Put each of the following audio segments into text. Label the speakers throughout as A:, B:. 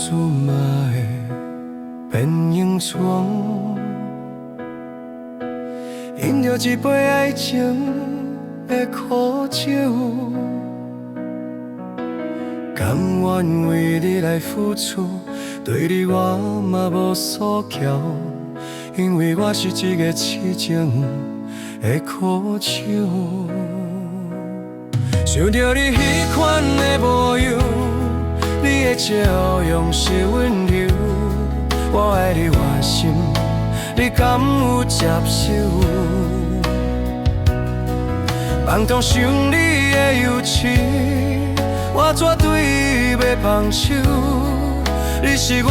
A: 事嘛会变英雄，饮着一杯爱情的苦酒，甘愿为你来付出，对你我嘛无所求，因为我是一个痴情的苦手。想着你迄款的模样，你的笑容是温柔，我爱你换心，你敢有接受？放纵想你的幼稚，我绝对袂放手。你是我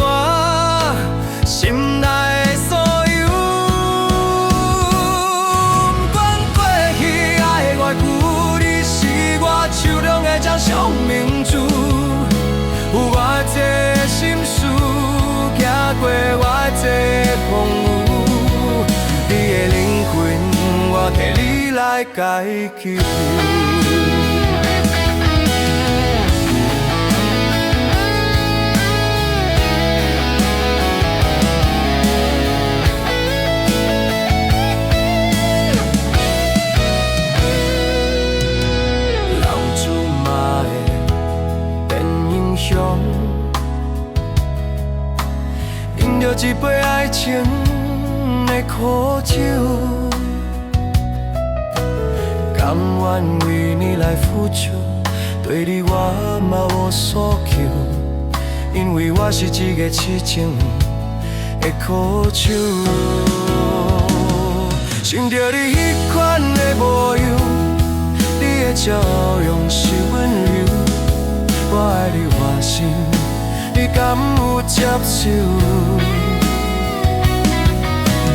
A: 心内的所有，不管过去爱的偌久，你是我手中的掌上明珠。有我这心事，行过我这风雨，你的灵魂我替你来解救。人子嘛会变英雄，饮着一杯爱情的苦酒。甘愿为你来付出，对你我嘛无所求，因为我是一个痴情的苦手。想着你迄款的模样，你的笑容是温柔，我爱你换心，你敢有接受？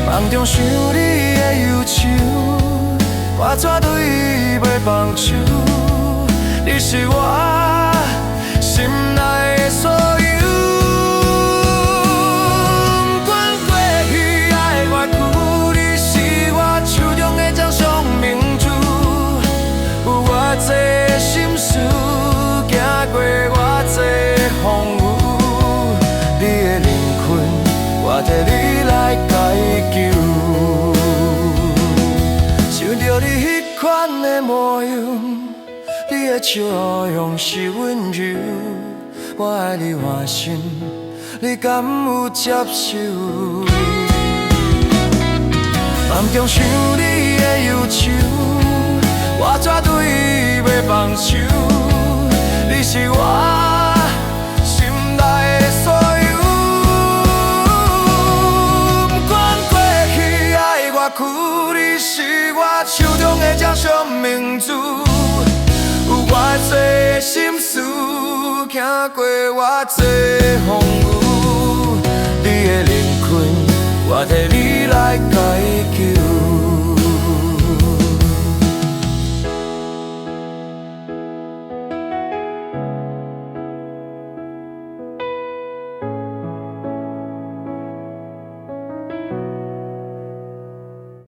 A: 梦中想你的忧愁，我绝对袂放手，你是我心内的所有。不管过去爱偌久，你是我手中的掌上明珠。有我这心事，行过我这风雨，你的灵魂我替你来解救。想着你迄款的模样，你的笑容是温柔，我爱你换心，你敢有接受？梦中想你的忧愁，我绝对袂放手，你是我心内的所有。不管过去爱偌久，你是我手中的掌上明珠。有我这心事，行过我这风雨，你的灵魂我替